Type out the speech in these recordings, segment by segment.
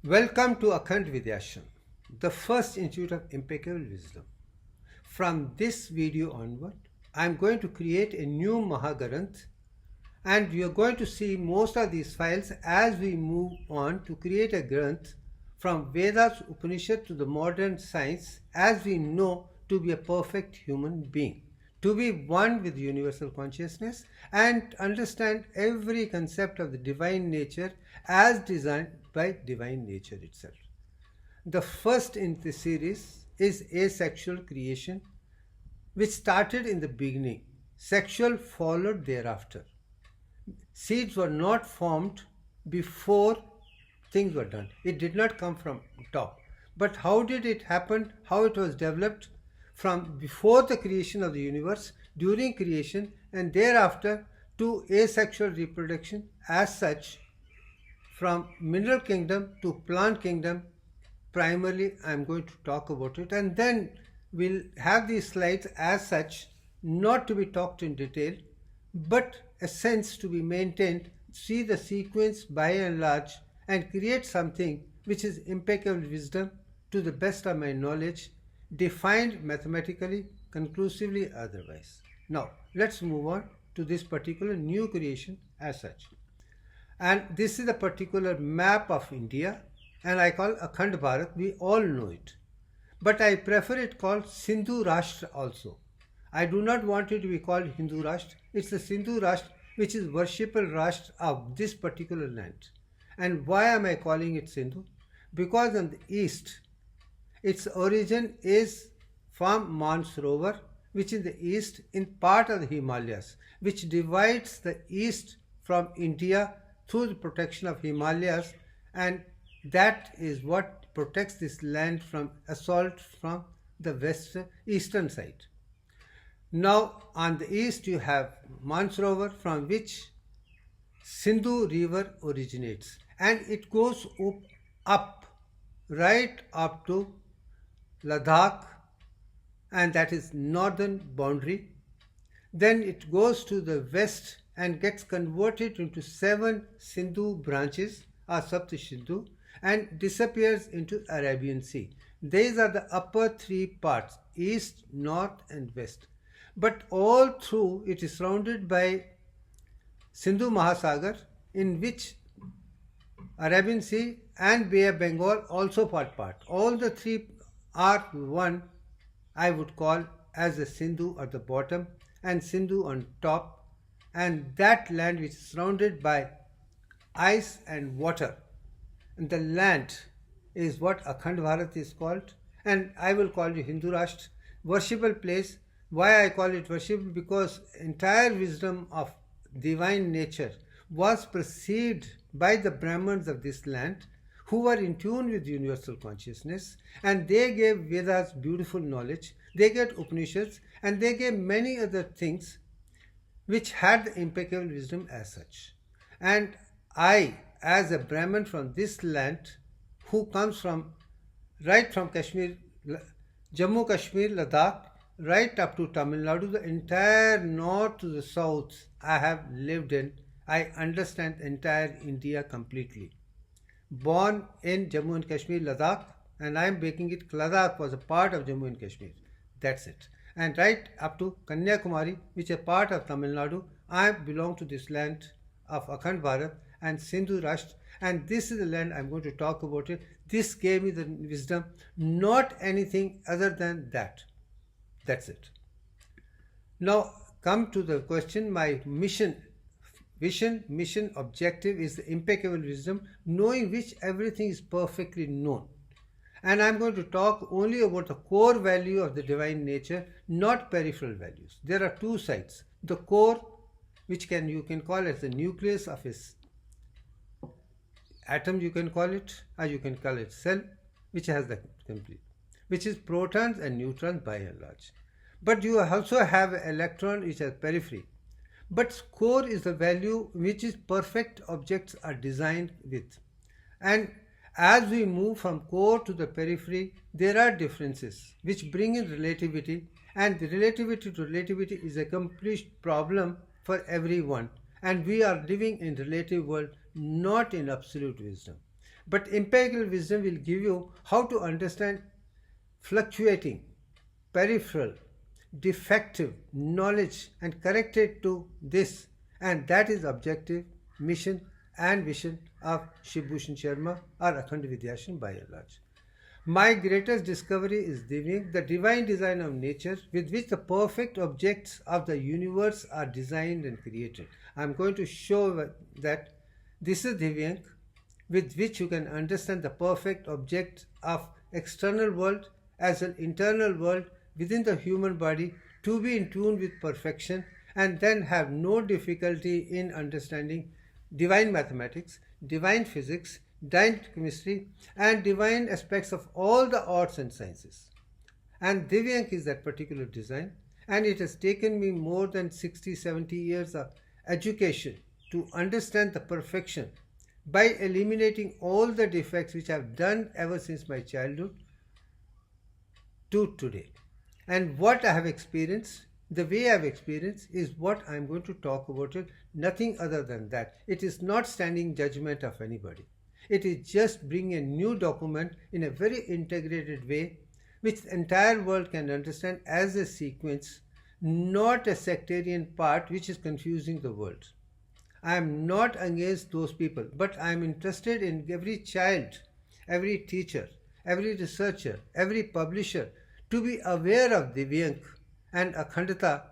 Welcome to Akhand Vidyashram, the first institute of impeccable wisdom. From this video onward, I am going to create a new Mahagaranth, and you are going to see most of these files as we move on to create a Granth from Vedas, Upanishad to the modern science as we know to be a perfect human being, to be one with universal consciousness and understand every concept of the divine nature as designed by divine nature itself. The first in this series is asexual creation, which started in the beginning. Sexual followed thereafter. Seeds were not formed before things were done. It did not come from top. But how did it happen? How it was developed from before the creation of the universe, during creation, and thereafter to asexual reproduction as such, from mineral kingdom to plant kingdom. Primarily I am going to talk about it, and then we'll have these slides as such, not to be talked in detail, but a sense to be maintained, see the sequence by and large, and create something which is impeccable wisdom to the best of my knowledge, defined mathematically, conclusively otherwise. Now, let's move on to this particular new creation as such. And this is a particular map of India, and I call Akhand Bharat. We all know it. But I prefer it called Sindhu Rashtra also. I do not want it to be called Hindu Rashtra. It's the Sindhu Rashtra, which is worshipable Rashtra of this particular land. And why am I calling it Sindhu? Because on the east, its origin is from Mansarovar, which is the east in part of the Himalayas, which divides the east from India through the protection of Himalayas, and that is what protects this land from assault from the eastern side. Now on the east you have Mansarovar, from which Sindhu river originates, and it goes up right up to Ladakh, and that is northern boundary. Then it goes to the west and gets converted into 7 Sindhu branches or Sapta Sindhu and disappears into Arabian Sea. These are the upper 3 parts, east, north and west. But all through it is surrounded by Sindhu Mahasagar, in which Arabian Sea and Bay of Bengal also part. All the 3 are one, I would call as the Sindhu at the bottom and Sindhu on top, and that land which is surrounded by ice and water. And the land is what Akhand Bharat is called, and I will call it Hindu Rashtra, worshipable place. Why I call it worshipable? Because entire wisdom of divine nature was perceived by the Brahmins of this land, who were in tune with universal consciousness, and they gave Vedas beautiful knowledge, they gave Upanishads, and they gave many other things which had the impeccable wisdom as such. And I, as a Brahmin from this land, who comes from right from Kashmir, Jammu Kashmir, Ladakh, right up to Tamil Nadu, the entire north to the south I have lived in. I understand entire India completely. Born in Jammu and Kashmir, Ladakh, and I am making it Ladakh was a part of Jammu and Kashmir. That's it. And right up to Kanyakumari, which is a part of Tamil Nadu, I belong to this land of Akhand Bharat and Sindhu Rashtra, and this is the land I am going to talk about it. This gave me the wisdom, not anything other than that. That's it. Now come to the question. My mission, objective is the impeccable wisdom, knowing which everything is perfectly known. And I am going to talk only about the core value of the divine nature, not peripheral values. There are 2 sides. The core, which you can call as the nucleus of his atom, you can call it, or you can call it cell, which has the complete, which is protons and neutrons by and large. But you also have an electron which has periphery. But core is the value which is perfect objects are designed with. And as we move from core to the periphery, there are differences which bring in relativity, and the relativity to relativity is a complete problem for everyone, and we are living in relative world, not in absolute wisdom. But empirical wisdom will give you how to understand fluctuating, peripheral, defective knowledge and correct it to this, and that is objective, mission and vision of Shiv Bhushan Sharma or Akhand Vidyashan by and large. My greatest discovery is Divyang, the divine design of nature with which the perfect objects of the universe are designed and created. I am going to show that this is Divyang with which you can understand the perfect objects of external world as an internal world within the human body to be in tune with perfection, and then have no difficulty in understanding divine mathematics, divine physics, divine chemistry and divine aspects of all the arts and sciences. And Divyank is that particular design, and it has taken me more than 60-70 years of education to understand the perfection by eliminating all the defects which I have done ever since my childhood to today. And what I have experienced, the way I have experienced, is what I am going to talk about it, nothing other than that. It is not standing judgment of anybody. It is just bringing a new document in a very integrated way which the entire world can understand as a sequence, not a sectarian part which is confusing the world. I am not against those people, but I am interested in every child, every teacher, every researcher, every publisher to be aware of Divyank and Akhandata,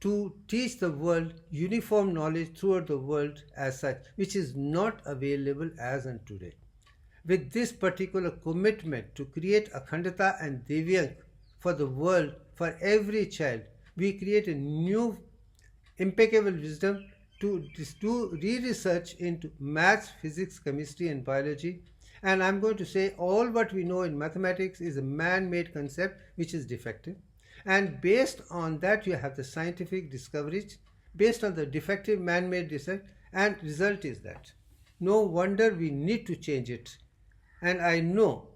to teach the world uniform knowledge throughout the world as such, which is not available as on today. With this particular commitment to create Akhandata and Divyank for the world, for every child, we create a new impeccable wisdom to do re-research into maths, physics, chemistry and biology. And I'm going to say all what we know in mathematics is a man-made concept which is defective. And based on that you have the scientific discoveries based on the defective man-made research, and result is that no wonder we need to change it. And I know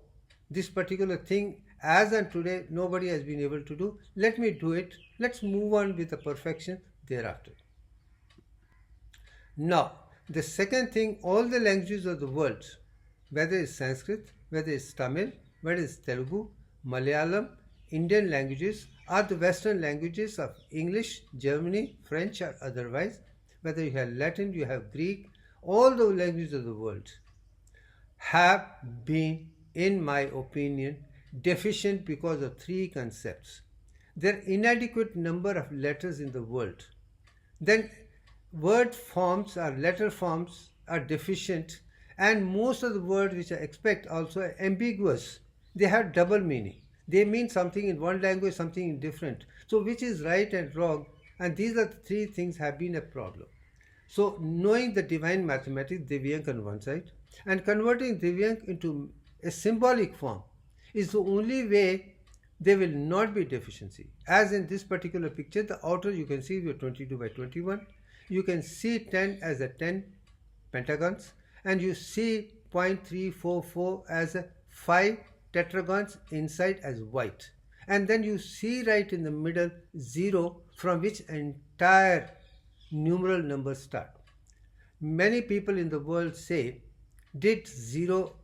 this particular thing as on today nobody has been able to do. Let me do it. Let's move on with the perfection thereafter. Now the second thing, all the languages of the world, whether it's Sanskrit, whether it's Tamil, whether it's Telugu, Malayalam, Indian languages, are the Western languages of English, Germany, French or otherwise, whether you have Latin, you have Greek, all the languages of the world have been, in my opinion, deficient because of three concepts. There are inadequate number of letters in the world. Then word forms or letter forms are deficient, and most of the words which I expect also are ambiguous. They have double meaning. They mean something in one language, something in different. So which is right and wrong, and these are the three things have been a problem. So knowing the divine mathematics, Divyank on one side, and converting Divyank into a symbolic form is the only way there will not be deficiency. As in this particular picture, the outer you can see we are 22 by 21. You can see 10 as a 10 pentagons, and you see 0.344 as a 5 tetragons inside as white. And then you see right in the middle 0, from which entire numeral numbers start. Many people in the world say, did 0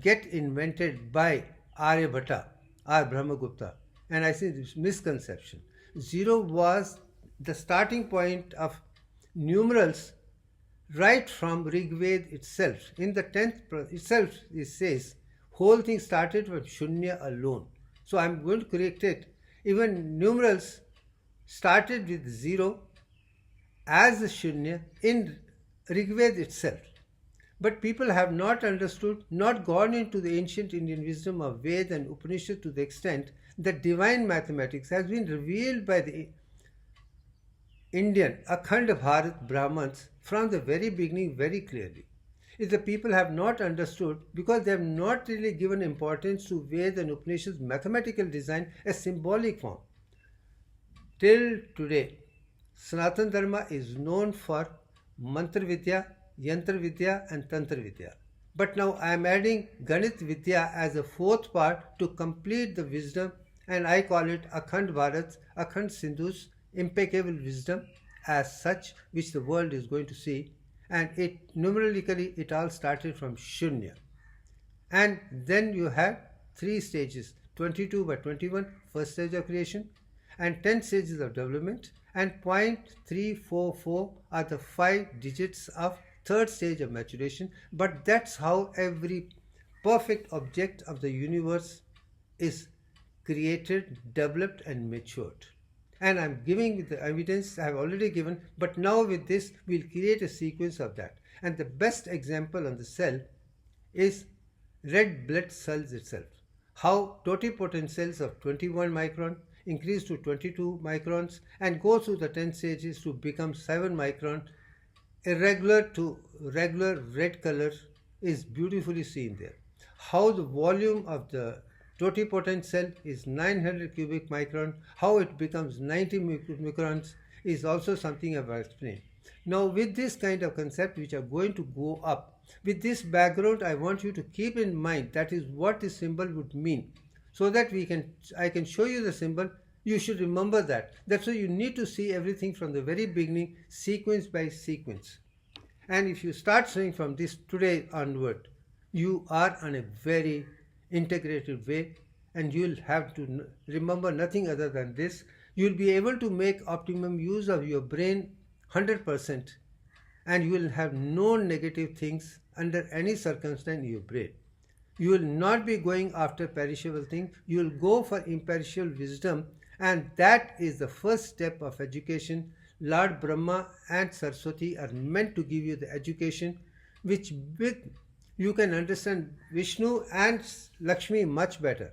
get invented by Aryabhatta or Brahmagupta? And I see this misconception. 0 was the starting point of numerals right from Rigved itself. In the 10th itself it says whole thing started from Shunya alone. So I'm going to correct it. Even numerals started with 0 as the Shunya in Rigved itself. But people have not understood, not gone into the ancient Indian wisdom of Ved and Upanishad to the extent that divine mathematics has been revealed by the Indian Akhand Bharat Brahmans from the very beginning very clearly. If the people have not understood, because they have not really given importance to Ved and Upanishad's mathematical design as symbolic form. Till today, Sanatana Dharma is known for Mantra Vidya, Yantra Vidya and Tantra Vidya. But now I am adding Ganit Vidya as a fourth part to complete the wisdom, and I call it Akhand Bharat's, Akhand Sindhu's impeccable wisdom as such, which the world is going to see. And it numerically it all started from Shunya. And then you have 3 stages, 22 by 21, first stage of creation, and 10 stages of development, and 0.344 are the 5 digits of third stage of maturation. But that's how every perfect object of the universe is created, developed, and matured. And I'm giving the evidence I have already given, but now with this we'll create a sequence of that. And the best example on the cell is red blood cells itself. How totipotent cells of 21 micron increase to 22 microns and go through the 10 stages to become 7 micron. Irregular to regular red color is beautifully seen there. How the volume of the totipotent cell is 900 cubic micron, how it becomes 90 microns is also something I've explained. Now with this kind of concept which are going to go up, with this background I want you to keep in mind that is what this symbol would mean, so that I can show you the symbol. You should remember that. That's why you need to see everything from the very beginning, sequence by sequence. And if you start seeing from this today onward, you are on a very integrated way, and you'll have to remember nothing other than this. You'll be able to make optimum use of your brain 100%, and you will have no negative things under any circumstance in your brain. You will not be going after perishable things. You will go for imperishable wisdom, and that is the first step of education. Lord Brahma and Saraswati are meant to give you the education which with you can understand Vishnu and Lakshmi much better,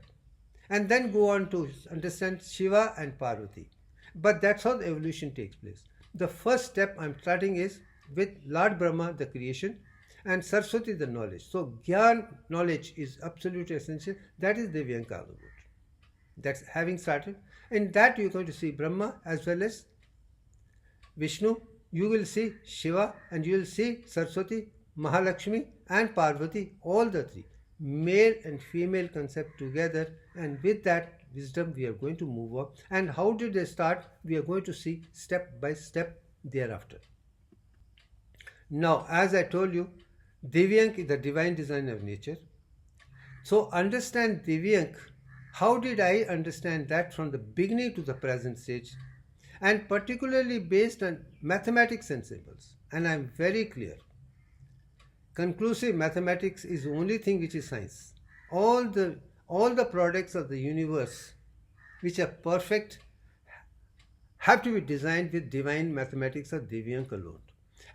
and then go on to understand Shiva and Parvati. But that's how the evolution takes place. The first step I'm starting is with Lord Brahma, the creation, and Saraswati, the knowledge. So Gyan, knowledge, is absolutely essential. That is Divyanka. That's having started. In that you're going to see Brahma as well as Vishnu. You will see Shiva, and you will see Saraswati, Mahalakshmi and Parvati, all the three, male and female concept together, and with that wisdom we are going to move up. And how did they start? We are going to see step by step thereafter. Now, as I told you, Divyank is the divine design of nature. So understand Divyank. How did I understand that from the beginning to the present stage, and particularly based on mathematics and symbols? And I am very clear. Conclusive mathematics is the only thing which is science. All the products of the universe which are perfect have to be designed with divine mathematics of Divyank alone.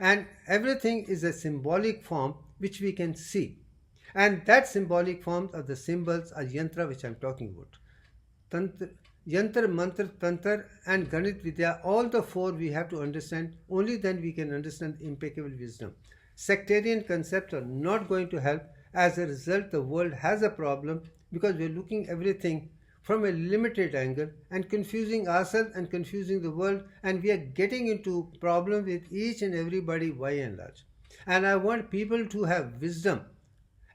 And everything is a symbolic form which we can see. And that symbolic form of the symbols are yantra, which I am talking about. Yantra, mantra, tantra and Ganit Vidya, all the four we have to understand. Only then we can understand impeccable wisdom. Sectarian concepts are not going to help. As a result, the world has a problem because we are looking everything from a limited angle and confusing ourselves and confusing the world, and we are getting into problem with each and everybody by and large. And I want people to have wisdom,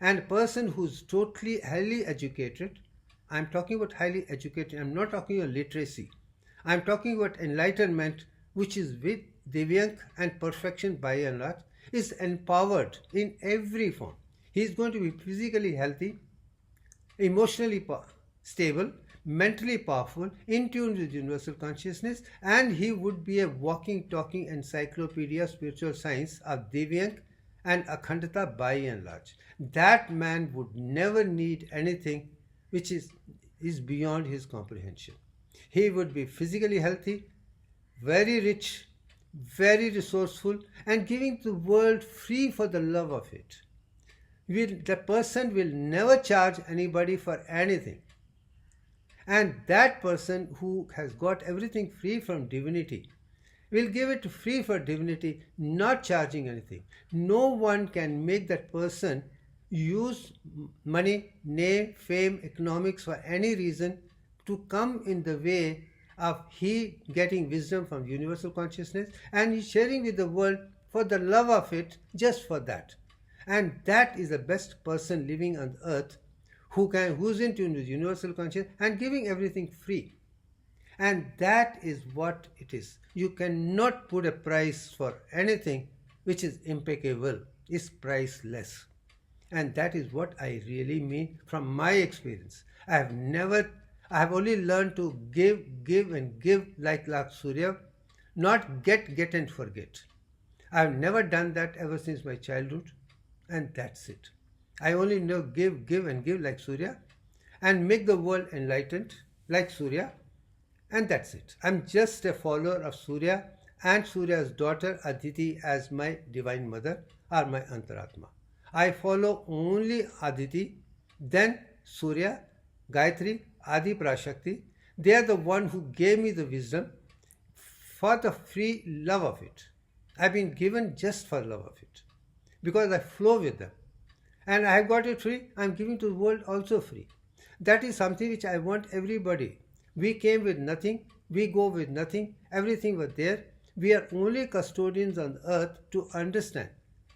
and a person who's totally highly educated, I'm talking about highly educated, I'm not talking about literacy, I'm talking about enlightenment, which is with Divyank and perfection by and large, is empowered in every form. He is going to be physically healthy, emotionally stable, mentally powerful, in tune with universal consciousness, and he would be a walking, talking encyclopedia of spiritual science of Divyank and Akhandata by and large. That man would never need anything which is beyond his comprehension. He would be physically healthy, very rich, very resourceful, and giving the world free for the love of it. The person will never charge anybody for anything. And that person who has got everything free from divinity will give it free for divinity, not charging anything. No one can make that person use money, name, fame, economics for any reason to come in the way of he getting wisdom from universal consciousness and he sharing with the world for the love of it, just for that. And that is the best person living on earth who's in tune with universal consciousness and giving everything free. And that is what it is. You cannot put a price for anything which is impeccable, is priceless. And that is what I really mean from my experience. I have only learned to give and give like Surya, not get and forget. I have never done that ever since my childhood, and that's it. I only know give and give like Surya, and make the world enlightened like Surya, and that's it. I'm just a follower of Surya and Surya's daughter Aditi as my divine mother or my Antaratma. I follow only Aditi, then Surya, Gayatri, Adi Prashakti. They are the one who gave me the wisdom for the free love of it. I've been given just for love of it because I flow with them. And I have got it free, I'm giving to the world also free. That is something which I want everybody. We came with nothing, we go with nothing, everything was there. We are only custodians on earth to understand.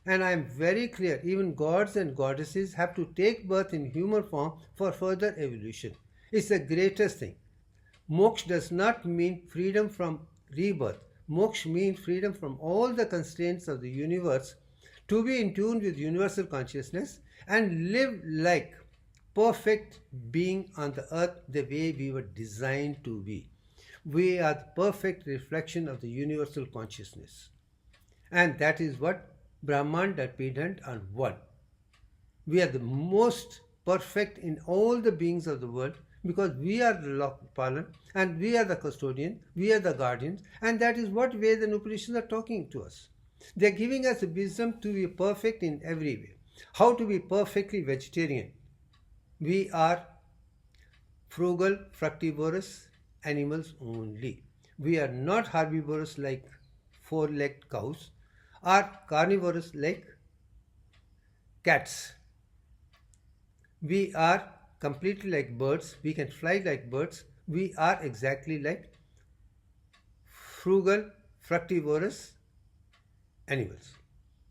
And I am very clear, even gods and goddesses have to take birth in human form for further evolution. It's the greatest thing. Moksha does not mean freedom from rebirth. Moksha means freedom from all the constraints of the universe, to be in tune with universal consciousness and live like perfect being on the earth the way we were designed to be. We are the perfect reflection of the universal consciousness. And that is what Brahman, dependent on one. We are the most perfect in all the beings of the world because we are the Lokpalan and we are the custodian, we are the guardians, and that is what Veda and Upanishads are talking to us. They are giving us the wisdom to be perfect in every way. How to be perfectly vegetarian? We are frugal, fructivorous animals only. We are not herbivorous like four-legged cows or carnivorous like cats. We are completely like birds. We can fly like birds. We are exactly like frugal, fructivorous animals.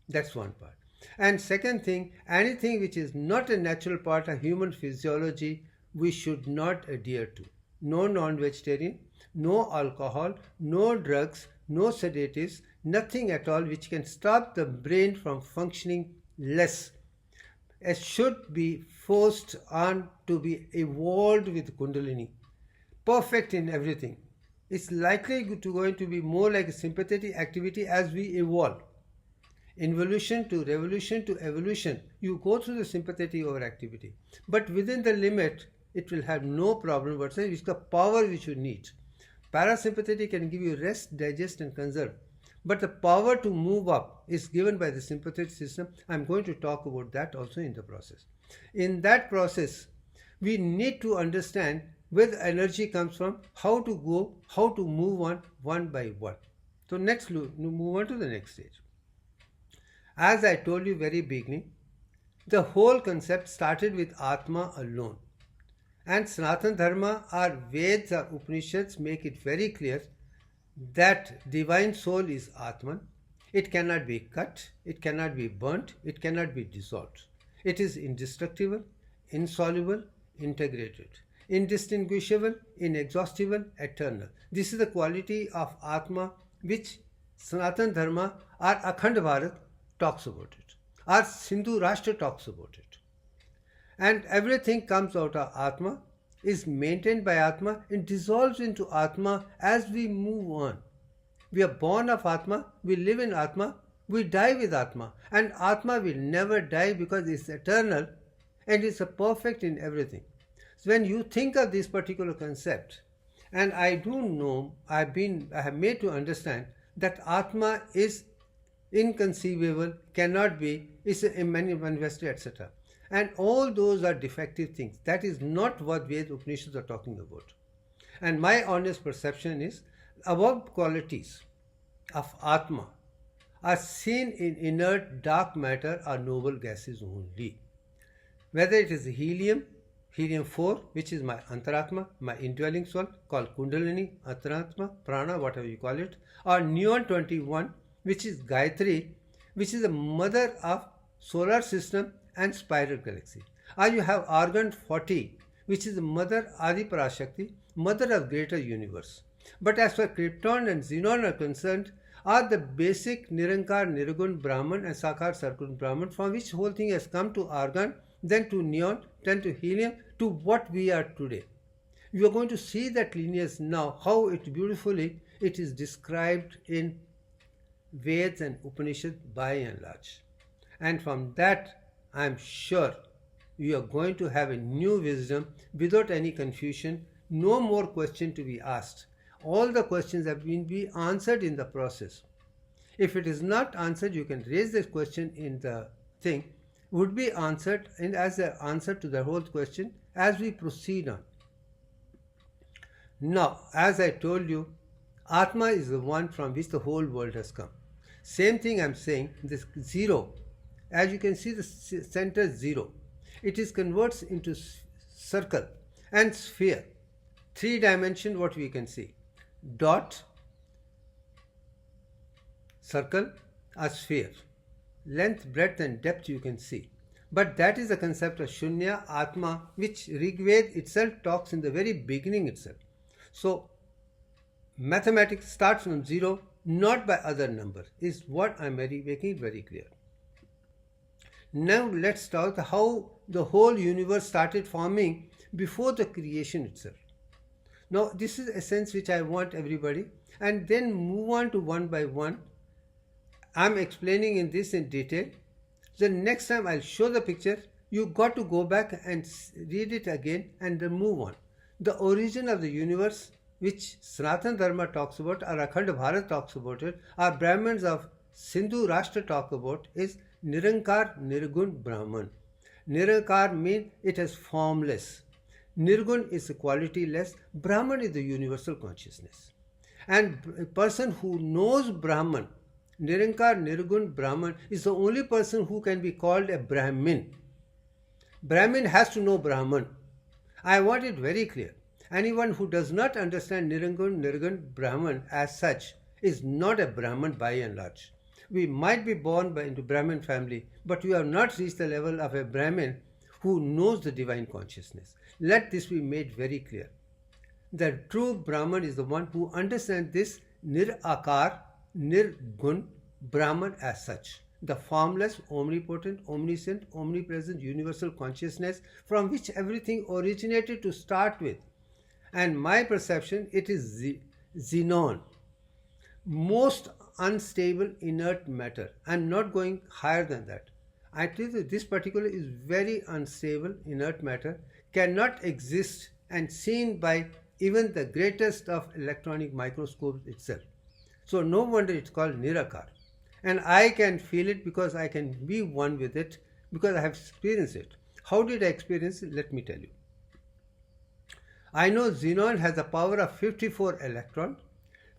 That's one part. And second thing, anything which is not a natural part of human physiology, we should not adhere to. No non-vegetarian, no alcohol, no drugs, no sedatives, nothing at all which can stop the brain from functioning less. It should be forced on to be evolved with Kundalini, perfect in everything. It's likely going to be more like a sympathetic activity as we evolve. Involution to revolution to evolution, you go through the sympathetic overactivity. But within the limit, it will have no problem whatsoever. It's the power which you need. Parasympathetic can give you rest, digest and conserve. But the power to move up is given by the sympathetic system. I'm going to talk about that also in the process. In that process, we need to understand where the energy comes from, how to go, how to move on one by one. So next, move on to the next stage. As I told you very beginning, the whole concept started with Atma alone. And Sanatana Dharma or Vedas or Upanishads make it very clear that divine soul is Atman. It cannot be cut, it cannot be burnt, it cannot be dissolved. It is indestructible, insoluble, integrated, indistinguishable, inexhaustible, eternal. This is the quality of Atma which Sanatana Dharma or Akhand Bharat talks about it, or Sindhu Rashtra talks about it. And everything comes out of Atma, is maintained by Atma and dissolves into Atma as we move on. We are born of Atma, we live in Atma, we die with Atma, and Atma will never die because it's eternal and it's a perfect in everything. So when you think of this particular concept, and I do know, I have made to understand that Atma is inconceivable, cannot be, is manifested, etc. And all those are defective things. That is not what Veda Upanishads are talking about. And my honest perception is above qualities of Atma are seen in inert dark matter or noble gases only. Whether it is helium 4, which is my Antaratma, my indwelling soul, called Kundalini, Antaratma, Prana, whatever you call it, or Neon 21, which is Gayatri, which is the mother of solar system and spiral galaxy. Or you have Argon 40, which is the mother Adi Parashakti, mother of greater universe. But as far as Krypton and Xenon are concerned, are the basic Nirankar, Nirgun, Brahman and Sakar, Sargun, Brahman, from which whole thing has come to argon, then to neon, then to helium, to what we are today. You are going to see that lineage now, how it beautifully it is described in Veds and Upanishads by and large. And from that, I am sure you are going to have a new wisdom without any confusion, no more question to be asked. All the questions have been answered in the process. If it is not answered, you can raise this question in the thing, would be answered and as the answer to the whole question as we proceed on. Now, as I told you, Atma is the one from which the whole world has come. Same thing I am saying, this zero, as you can see the center 0, it is converts into circle and sphere. 3 dimension what we can see, dot, circle, a sphere. Length, breadth and depth you can see. But that is the concept of Shunya, Atma, which Rigved itself talks in the very beginning itself. So, mathematics starts from 0, not by other number, is what I am making it very clear. Now let's talk how the whole universe started forming before the creation itself. Now this is a sense which I want everybody, and then move on to one by one. I am explaining in this in detail. The next time I'll show the picture, you got to go back and read it again and then move on. The origin of the universe, which Sanatana Dharma talks about, or Akhand Bharat talks about it, or Brahmins of Sindhu Rashtra talk about, is Nirankar, Nirgun, Brahman. Nirankar means it is formless. Nirgun is qualityless. Brahman is the universal consciousness. And a person who knows Brahman, Nirankar, Nirgun, Brahman, is the only person who can be called a Brahmin. Brahmin has to know Brahman. I want it very clear. Anyone who does not understand Nirgun, Nirgun, Brahman as such is not a Brahman by and large. We might be born into Brahmin family, but we have not reached the level of a Brahmin who knows the divine consciousness. Let this be made very clear. The true Brahman is the one who understands this Nirakar, Nirgun, Brahman as such. The formless, omnipotent, omniscient, omnipresent, universal consciousness from which everything originated to start with. And my perception, it is xenon. Most unstable inert matter. I am not going higher than that. I tell you this particular is very unstable inert matter, cannot exist and seen by even the greatest of electronic microscopes itself. So no wonder it's called Nirakar. And I can feel it because I can be one with it, because I have experienced it. How did I experience it? Let me tell you. I know xenon has a power of 54 electrons,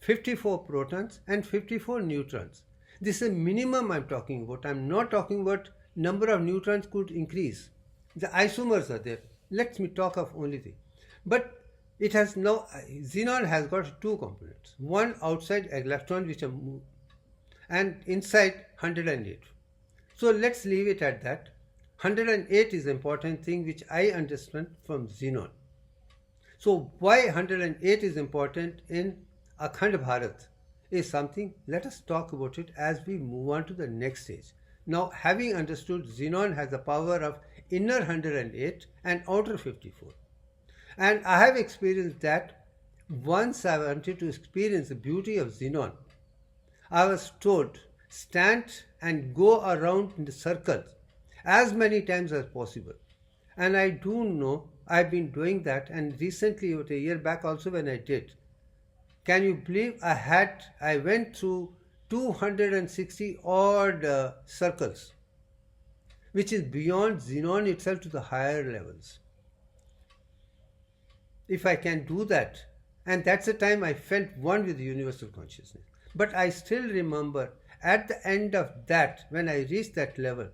54 protons and 54 neutrons. This is a minimum I'm talking about. I'm not talking about number of neutrons could increase. The isomers are there. Let me talk of only the. But it has now, xenon has got 2 components. One outside electron which are moved, and inside 108. So let's leave it at that. 108 is the important thing which I understand from xenon. So why 108 is important in Akhand Bharat is something, let us talk about it as we move on to the next stage. Now, having understood xenon has the power of inner 108 and outer 54. And I have experienced that once I wanted to experience the beauty of xenon. I was told, stand and go around in the circles as many times as possible. And I do know I've been doing that, and recently, about a year back also when I did. Can you believe I went through 260 odd circles, which is beyond xenon itself to the higher levels. If I can do that, and that's the time I felt one with the universal consciousness. But I still remember at the end of that, when I reached that level,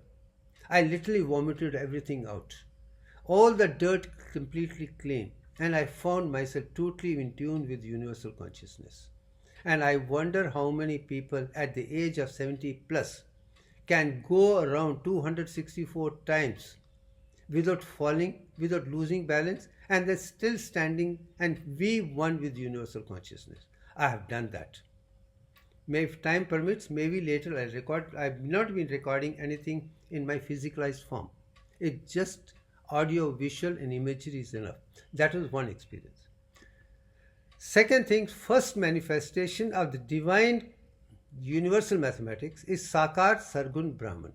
I literally vomited everything out. All the dirt completely clean, and I found myself totally in tune with universal consciousness. And I wonder how many people at the age of 70 plus can go around 264 times without falling, without losing balance, and they're still standing and be one with universal consciousness. I have done that. May if time permits, maybe later I'll record. I've not been recording anything in my physicalized form. It's just audio, visual and imagery is enough. That was one experience. Second thing, first manifestation of the divine universal mathematics is Sakar Sargun Brahman.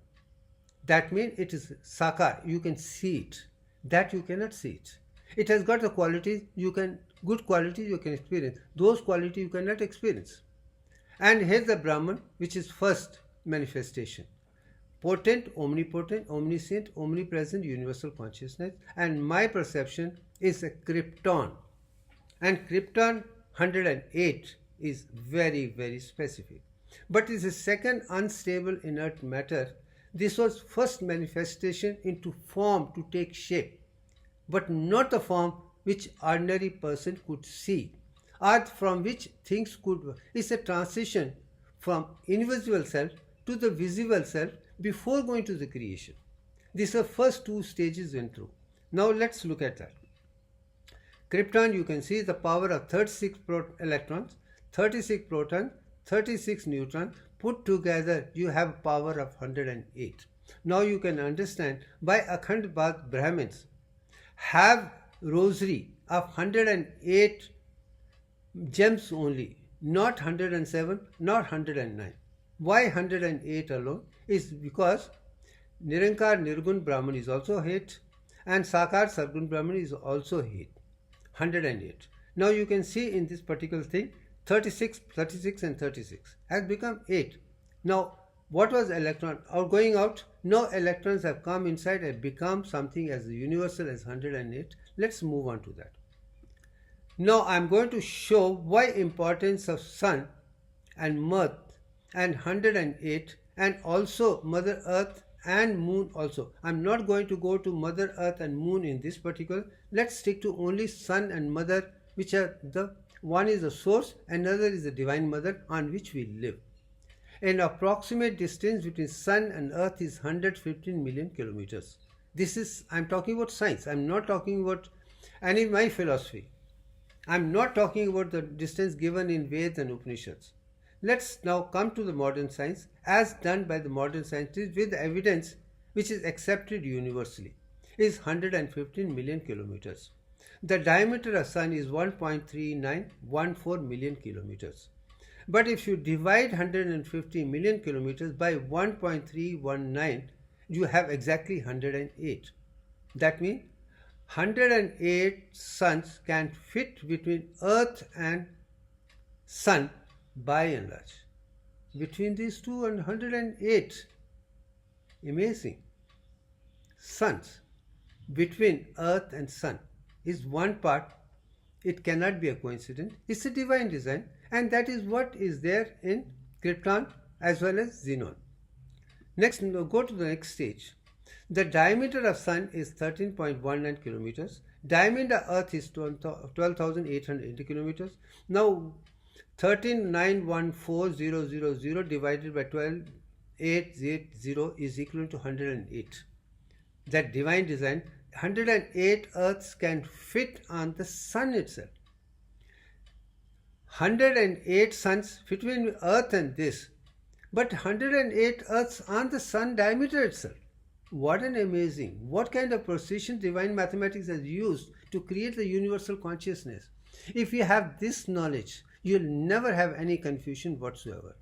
That means it is Sakar, you can see it. That you cannot see it. It has got the qualities, good qualities you can experience. Those qualities you cannot experience. And here's the Brahman, which is first manifestation. Potent, omnipotent, omniscient, omnipresent, universal consciousness. And my perception is a krypton. And krypton 108 is very, very specific. But it's a second unstable inert matter. This was first manifestation into form to take shape, but not the form which ordinary person could see, or from which things could. It's a transition from invisible self to the visible self before going to the creation. These are first two stages went through. Now let's look at that. Krypton, you can see the power of 36 electrons, 36 protons, 36 neutrons. Put together, you have power of 108. Now you can understand why Akhand Bhagat Brahmins have rosary of 108 gems only, not 107, not 109. Why 108 alone? Is because Nirankar Nirgun Brahman is also 8 and Sakar Sargun Brahman is also 8. 108. Now you can see in this particular thing 36, 36 and 36 has become 8. Now what was electron going out? No electrons have come inside and become something as universal as 108. Let's move on to that. Now I am going to show why importance of sun and mirth and 108 and also Mother Earth and moon also. I'm not going to go to Mother Earth and moon in this particular. Let's stick to only sun and mother, which are the one is the source, another is the divine mother on which we live. An approximate distance between sun and earth is 115 million kilometers. This is, I'm talking about science. I'm not talking about any of my philosophy. I'm not talking about the distance given in Veds and Upanishads. Let's now come to the modern science as done by the modern scientists with evidence which is accepted universally is 115 million kilometers. The diameter of sun is 1.3914 million kilometers. But if you divide 150 million kilometers by 1.319, you have exactly 108. That means 108 suns can fit between earth and sun by and large. Between these two and 108. Amazing. Suns between earth and sun is one part. It cannot be a coincidence. It's a divine design, and that is what is there in Krypton as well as Xenon. Next, go to the next stage. The diameter of sun is 13.19 kilometers. Diameter of earth is 12,880 kilometers. Now 13,914,000 divided by 12,880 is equal to 108. That divine design, 108 earths can fit on the sun itself. 108 suns between earth and this, but 108 earths on the sun diameter itself. What an amazing, what kind of precision divine mathematics has used to create the universal consciousness. If you have this knowledge, you'll never have any confusion whatsoever.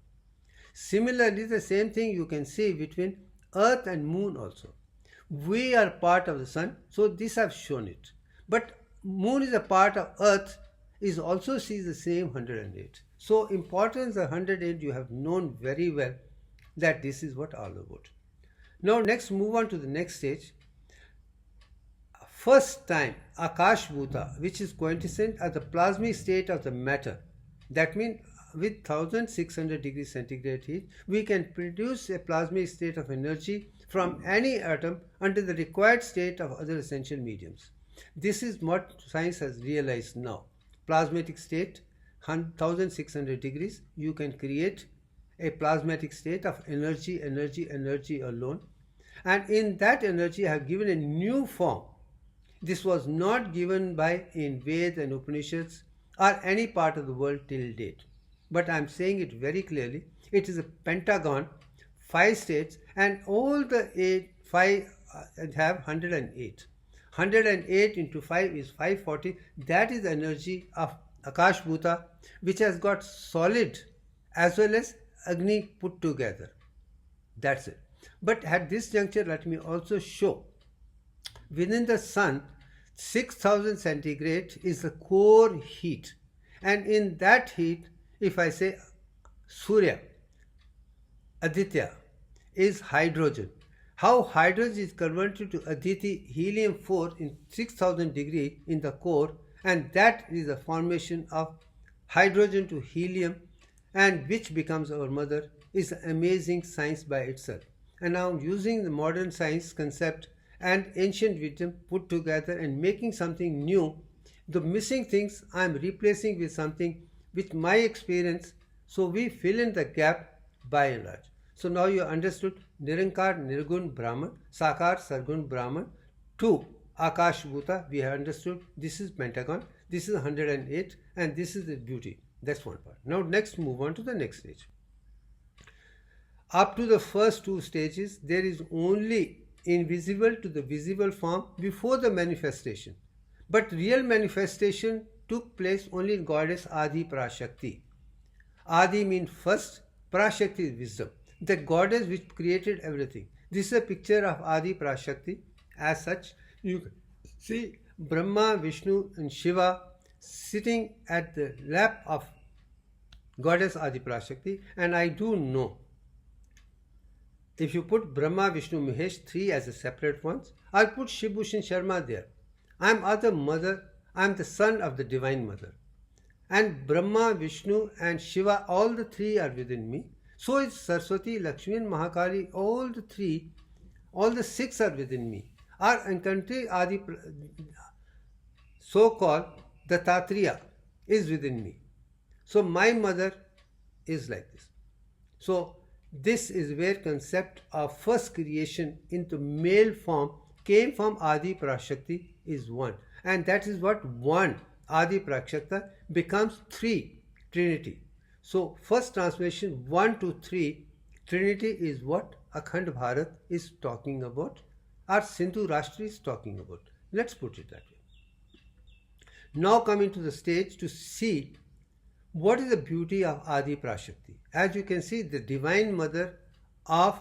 Similarly, the same thing you can see between earth and moon also. We are part of the sun, so this I've shown it. But moon is a part of earth, is also sees the same 108. So importance of 108 you have known very well that this is what all about. Now next move on to the next stage. First time Akash Bhuta, which is quintessent of the plasmic state of the matter. That means with 1600 degrees centigrade heat, we can produce a plasmic state of energy from any atom under the required state of other essential mediums. This is what science has realized now. Plasmatic state, 1600 degrees, you can create a plasmatic state of energy alone. And in that energy I have given a new form. This was not given by in Veda and Upanishads or any part of the world till date. but I'm saying it very clearly. It is a pentagon, 5 states, and all the 5 have 108. 108 into 5 is 540. That is the energy of Akash Bhuta, which has got solid as well as Agni put together. That's it. But at this juncture, let me also show within the sun 6000 centigrade is the core heat, and in that heat, if I say Surya, Aditya is hydrogen. How hydrogen is converted to Aditi, helium-4 in 6000 degree in the core, and that is the formation of hydrogen to helium, and which becomes our mother, is amazing science by itself. And now using the modern science concept and ancient wisdom put together and making something new, the missing things I am replacing with something with my experience, so we fill in the gap by and large. So now you understood Nirankar, Nirgun, Brahman, Sakar, Sargun, Brahman, to Akash Bhuta. We have understood this is pentagon, this is 108, and this is the beauty. That's one part. Now next, move on to the next stage. Up to the first 2 stages, there is only invisible to the visible form before the manifestation. But real manifestation took place only in goddess Adi Prashakti. Adi means first, Prashakti is wisdom, the goddess which created everything. This is a picture of Adi Prashakti. As such, you can see Brahma, Vishnu and Shiva sitting at the lap of goddess Adi Prashakti. And I do know, if you put Brahma, Vishnu, Mahesh, 3 as a separate ones, I'll put Shibhushan Sharma there. I am other mother, I am the son of the Divine Mother. And Brahma, Vishnu and Shiva, all the 3 are within me. So is Saraswati, Lakshmi and Mahakali, all the 6 are within me. Our country Adi, so-called the Tatriya, is within me. So my mother is like this. So this is where concept of first creation into male form came from Adi Prashakti is 1. And that is what 1 Adi Prakshakta becomes 3 Trinity. So first transformation 1 to 3 Trinity is what Akhand Bharat is talking about, or Sindhu Rashtra is talking about. Let's put it that way. Now coming to the stage to see what is the beauty of Adi Prashakti. As you can see, the Divine Mother of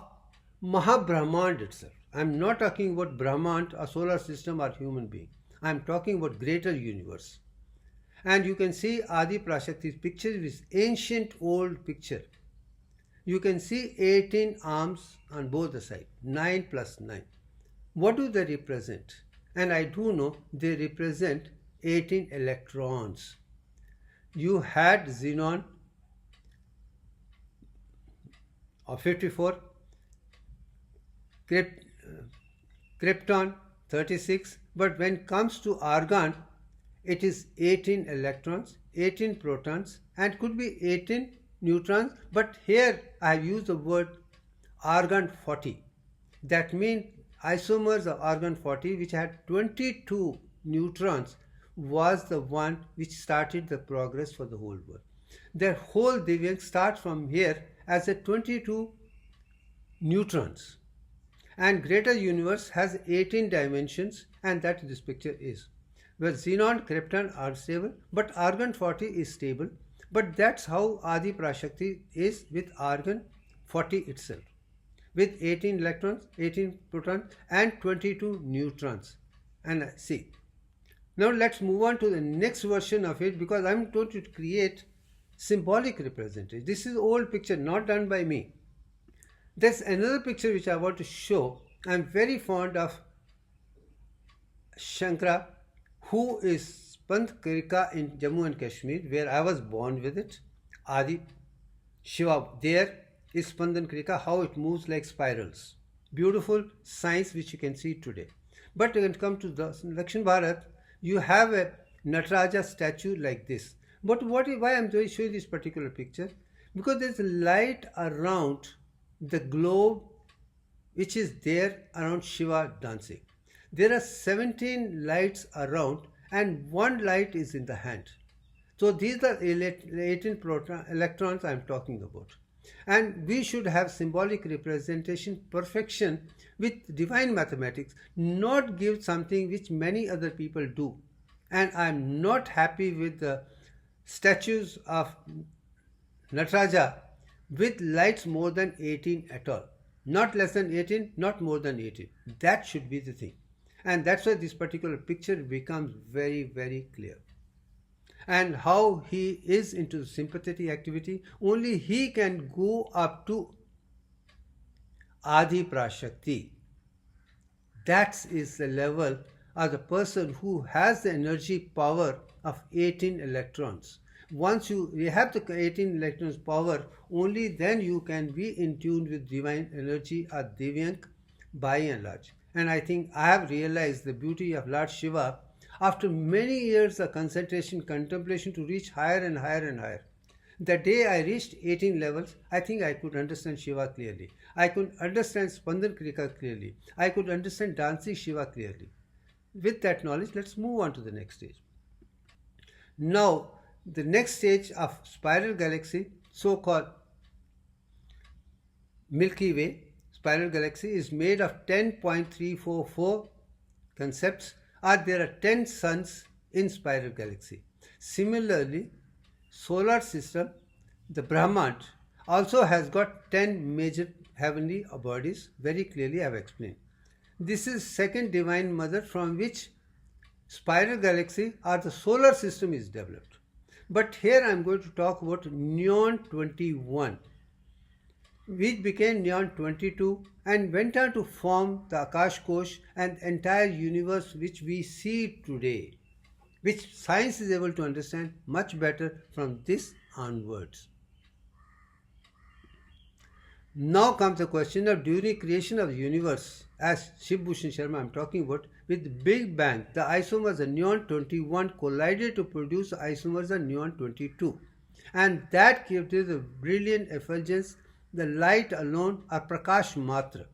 Mahabrahmand itself. I am not talking about Brahmand, a solar system or human being. I am talking about greater universe. And you can see Adi Prashakti's picture is ancient old picture. You can see 18 arms on both the sides, 9 plus 9. What do they represent? And I do know they represent 18 electrons. You had xenon of 54, krypton 36, but when it comes to argon, it is 18 electrons, 18 protons, and could be 18 neutrons, but here I have used the word argon 40. That means isomers of argon 40, which had 22 neutrons, was the one which started the progress for the whole world. Their whole Divyang starts from here as a 22 neutrons. And greater universe has 18 dimensions, and that this picture is. Where xenon, krypton are stable, but argon 40 is stable. But that's how Adi Prashakti is with argon 40 itself, with 18 electrons, 18 protons and 22 neutrons. And see, now let's move on to the next version of it, because I'm going to create symbolic representation. This is old picture, not done by me. There's another picture which I want to show. I'm very fond of Shankara, who is Pant Karika in Jammu and Kashmir, where I was born with it. Adi Shiva, there is Spandan Karika, how it moves like spirals. Beautiful science which you can see today. But when it comes to the Dakshin Bharat, you have a Nataraja statue like this. But why I'm showing this particular picture? Because there's a light around the globe which is there around Shiva dancing. There are 17 lights around, and one light is in the hand. So these are 18 electrons I am talking about. And we should have symbolic representation perfection with divine mathematics, not give something which many other people do. And I am not happy with the statues of Nataraja with lights more than 18 at all. Not less than 18, not more than 18. That should be the thing. And that's why this particular picture becomes very, very clear. And how he is into sympathetic activity, only he can go up to Adi Prashakti. That is the level of the person who has the energy power of 18 electrons. Once you have the 18 electrons power, only then you can be in tune with divine energy or Divyank by and large. And I think I have realized the beauty of Lord Shiva after many years of concentration, contemplation to reach higher and higher and higher. The day I reached 18 levels, I think I could understand Shiva clearly. I could understand Spandan Krika clearly. I could understand Dancing Shiva clearly. With that knowledge, let's move on to the next stage. Now, the next stage of spiral galaxy, so-called Milky Way, spiral galaxy is made of 10.344 concepts, or there are 10 suns in spiral galaxy. Similarly, solar system, the Brahmand, also has got 10 major heavenly bodies, very clearly I have explained. This is second divine mother from which spiral galaxy or the solar system is developed. But here I am going to talk about Neon 21, which became Neon 22 and went on to form the Akash Kosh and the entire universe which we see today, which science is able to understand much better from this onwards. Now comes the question of during creation of the universe, as Shiv Bhushan Sharma I am talking about, with the Big Bang, the isomers of Neon 21 collided to produce the isomers of Neon 22. And that gives you the brilliant effulgence, the light alone, or Prakash Matra.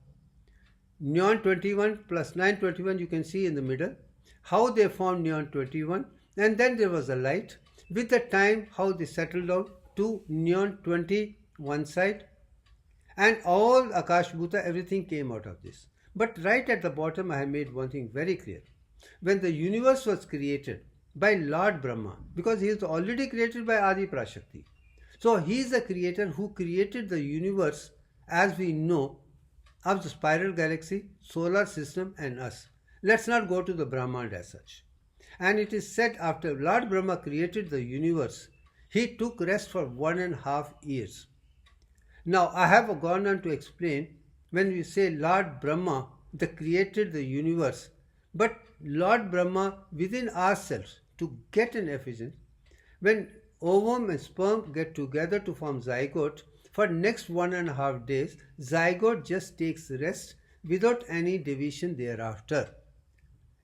Neon 21 plus 921 you can see in the middle, how they formed Neon 21, and then there was a light. With the time, how they settled down to Neon 20 one side, and all Akash Bhuta, everything came out of this. But right at the bottom I have made one thing very clear. When the universe was created by Lord Brahma, because he is already created by Adi Prashakti, so he is the creator who created the universe as we know of the spiral galaxy, solar system and us. Let's not go to the Brahmand as such. And it is said after Lord Brahma created the universe, he took rest for 1.5 years. Now, I have gone on to explain when we say Lord Brahma, the created the universe, but Lord Brahma within ourselves to get an efficient, when ovum and sperm get together to form zygote, for next 1.5 days, zygote just takes rest without any division thereafter.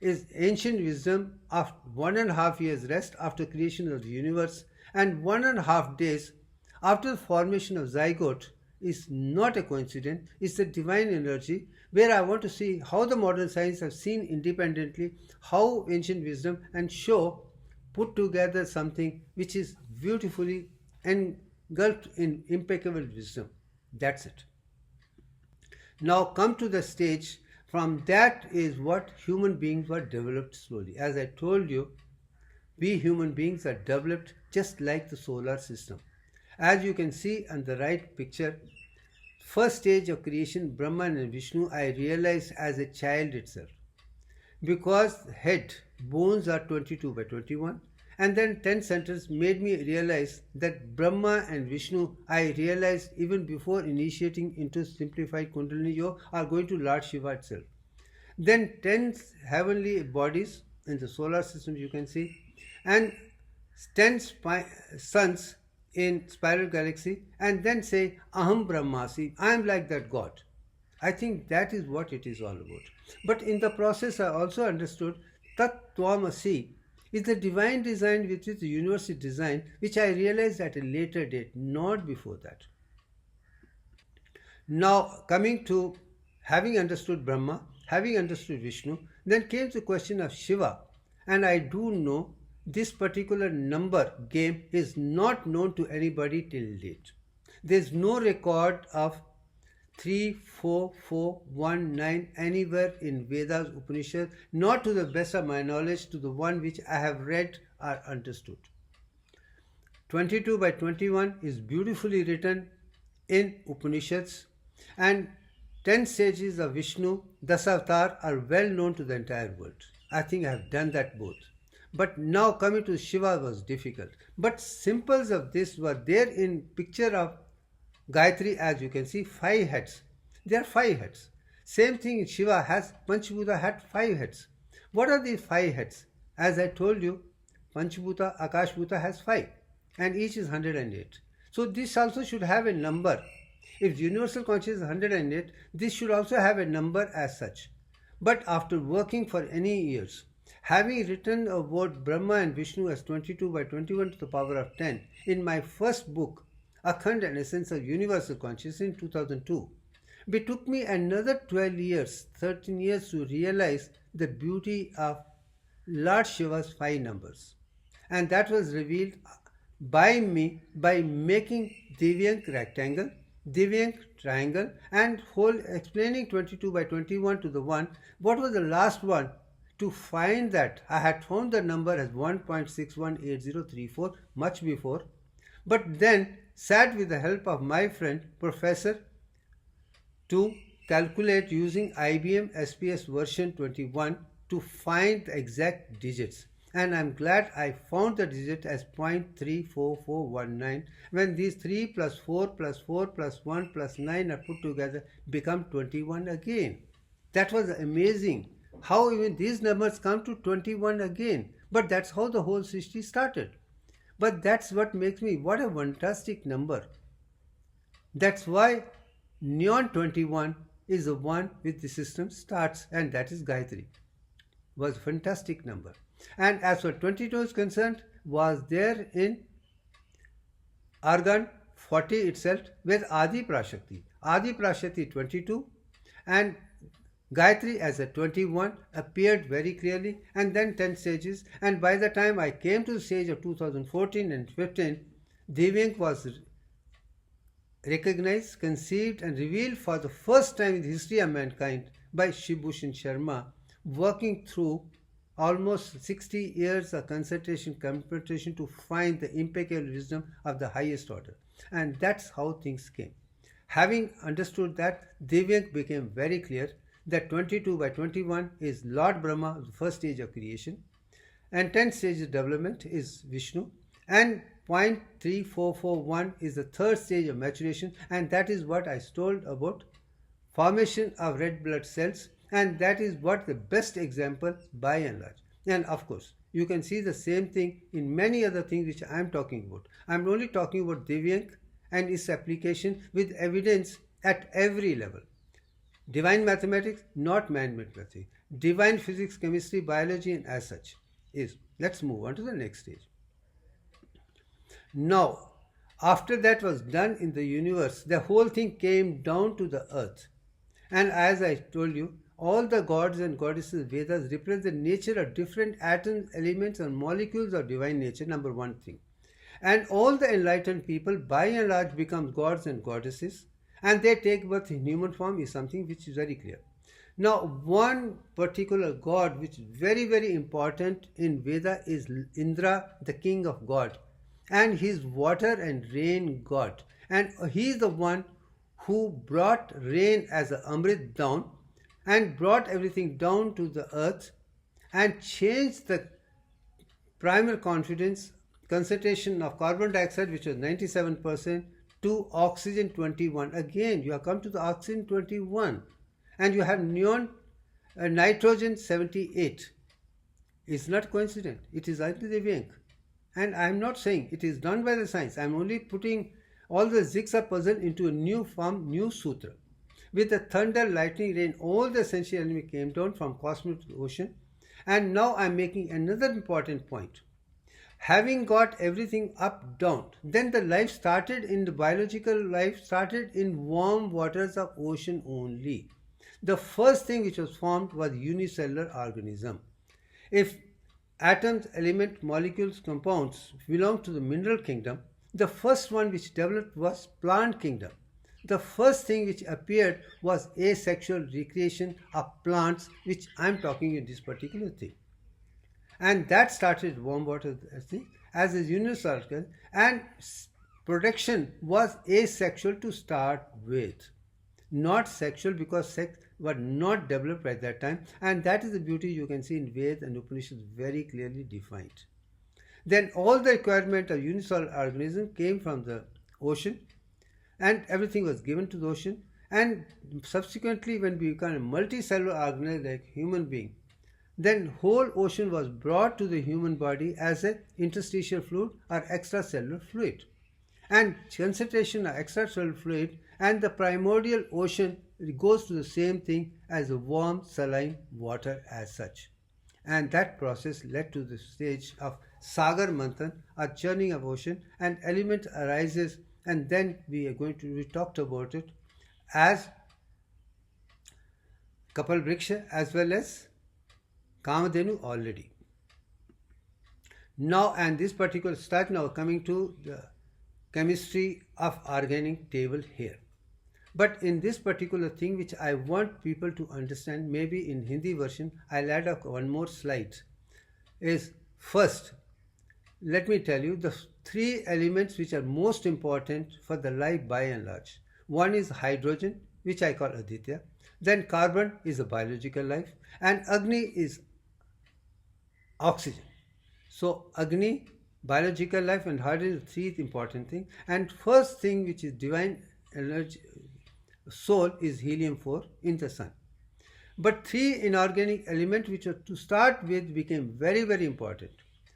Is ancient wisdom of 1.5 years rest after creation of the universe and 1.5 days after the formation of zygote is not a coincidence, it's the divine energy where I want to see how the modern science have seen independently how ancient wisdom and show put together something which is beautifully engulfed in impeccable wisdom. That's it. Now come to the stage. From that is what human beings were developed slowly. As I told you, we human beings are developed just like the solar system. As you can see on the right picture, first stage of creation, Brahman and Vishnu, I realized as a child itself. Because head, bones are 22 by 21, and then 10 centers made me realize that Brahma and Vishnu, I realized even before initiating into simplified Kundalini Yoga, are going to Lord Shiva itself. Then 10 heavenly bodies in the solar system you can see, and 10 suns in spiral galaxy, and then say Aham Brahmasi, I am like that God. I think that is what it is all about. But in the process I also understood Tat Tvamasi is the divine design which is the universe is designed, which I realized at a later date, not before that. Now coming to having understood Brahma, having understood Vishnu, then came the question of Shiva, and I do know this particular number game is not known to anybody till date. There is no record of 34419 anywhere in Vedas, Upanishads, not to the best of my knowledge to the one which I have read or understood. 22 by 21 is beautifully written in Upanishads, and 10 stages of Vishnu, Dasavatar, are well known to the entire world. I think I have done that both. But now coming to Shiva was difficult. But symbols of this were there in picture of Gayatri, as you can see, 5 heads. There are 5 heads. Same thing in Shiva has, Panchabhuta had 5 heads. What are these 5 heads? As I told you, Panchabhuta, Akash Bhuta has 5 and each is 108. So this also should have a number. If universal consciousness is 108, this should also have a number as such. But after working for any years, having written about Brahma and Vishnu as 22 by 21 to the power of 10 in my first book, Akhand and Essence of Universal Consciousness in 2002, it took me another 12 years, 13 years to realize the beauty of Lord Shiva's 5 numbers. And that was revealed by me by making Divyank rectangle, Divyank triangle, and whole explaining 22 by 21 to the one. What was the last one? To find that I had found the number as 1.618034 much before, but then sat with the help of my friend professor to calculate using IBM SPS version 21 to find the exact digits. And I'm glad I found the digit as 0.34419 when these 3 plus 4 plus 4 plus 1 plus 9 are put together become 21 again. That was amazing. How even these numbers come to 21 again. But that's how the whole Srishti started. But that's what makes me, what a fantastic number. That's why Neon 21 is the one with the system starts, and that is Gayatri. Was a fantastic number. And as for 22 is concerned, was there in Argan 40 itself with Adi Prashakti. Adi Prashakti 22 and Gayatri as a 21 appeared very clearly, and then 10 stages, and by the time I came to the stage of 2014 and 15, Divyank was recognized, conceived and revealed for the first time in the history of mankind by Shibhushan Sharma, working through almost 60 years of consultation, computation to find the impeccable wisdom of the highest order. And that's how things came. Having understood that, Divyank became very clear that 22 by 21 is Lord Brahma, the first stage of creation, and 10 stage of development is Vishnu, and 0.3441 is the third stage of maturation, and that is what I told about formation of red blood cells, and that is what the best example by and large. And of course, you can see the same thing in many other things which I am talking about. I am only talking about Divyank and its application with evidence at every level. Divine mathematics, not man-made mathematics. Divine physics, chemistry, biology, and as such is. Let's move on to the next stage. Now, after that was done in the universe, the whole thing came down to the earth. And as I told you, all the gods and goddesses Vedas represent the nature of different atoms, elements, and molecules of divine nature, number one thing. And all the enlightened people, by and large, become gods and goddesses, and they take birth in human form is something which is very clear. Now, one particular god which is very, very important in Veda is Indra, the king of God, and he is water and rain god. And he is the one who brought rain as an Amrit down and brought everything down to the earth and changed the primal confidence concentration of carbon dioxide, which was 97%, to oxygen 21. Again, you have come to the oxygen 21, and you have nitrogen 78. It's not coincident. It is Adi Divyank. And I am not saying it is done by the science. I am only putting all the jigsaw puzzle into a new form, new sutra. With the thunder, lightning, rain, all the essential elements came down from cosmos to the ocean. And now I am making another important point. Having got everything up, down, then the life started in the biological life started in warm waters of ocean only. The first thing which was formed was unicellular organism. If atoms, elements, molecules, compounds belong to the mineral kingdom, the first one which developed was plant kingdom. The first thing which appeared was asexual recreation of plants, which I am talking in this particular thing. And that started warm water as a universal, and production was asexual to start with, not sexual, because sex was not developed at that time, and that is the beauty you can see in Veda and Upanishads very clearly defined. Then all the requirement of universal organism came from the ocean, and everything was given to the ocean, and subsequently when we become a multicellular organism like human being, then whole ocean was brought to the human body as an interstitial fluid or extracellular fluid, and concentration of extracellular fluid and the primordial ocean goes to the same thing as a warm saline water as such, and that process led to the stage of sagar manthan or churning of ocean, and element arises, and then we talked about it as Kapal Vriksha as well as Kamadhenu already. Now, and this particular start now coming to the chemistry of organic table here. But in this particular thing which I want people to understand, maybe in Hindi version I'll add up one more slide, is first let me tell you the three elements which are most important for the life by and large. One is hydrogen, which I call Aditya, then carbon is a biological life, and Agni is oxygen. So Agni, biological life, and hydrogen is three important things. And first thing which is divine energy, soul, is helium-4 in the sun. But three inorganic elements which are to start with became very, very important.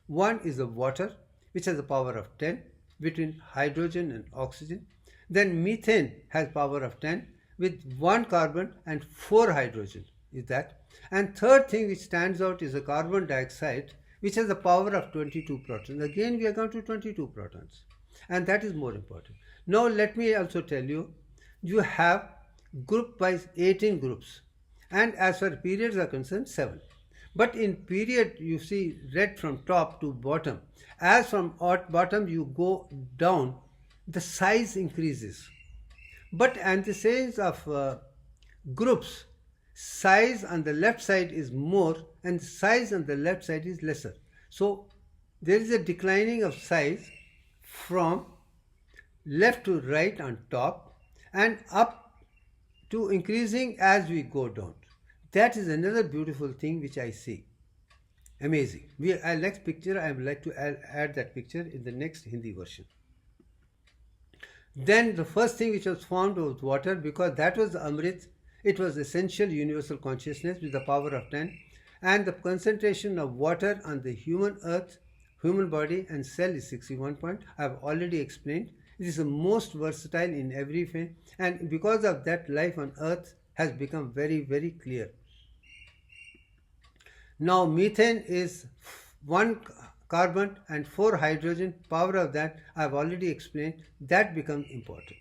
One is the water, which has a power of 10 between hydrogen and oxygen. Then methane has power of 10 with 1 carbon and 4 hydrogen is that. And third thing which stands out is the carbon dioxide, which has a power of 22 protons. Again we are going to 22 protons, and that is more important. Now let me also tell you, you have group wise 18 groups, and as far as periods are concerned 7. But in period you see red from top to bottom. As from bottom you go down, the size increases. But and the size of groups, size on the left side is more and the size on the left side is lesser. So there is a declining of size from left to right on top and up to increasing as we go down. That is another beautiful thing which I see. Amazing. Next picture, I would like to add that picture in the next Hindi version. Then the first thing which was formed was water, because that was the Amrit. It was essential universal consciousness with the power of 10, and the concentration of water on the human earth, human body and cell is 61 point. I have already explained. It is the most versatile in every way, and because of that life on earth has become very, very clear. Now methane is 1 carbon and 4 hydrogen, power of that I have already explained, that becomes important.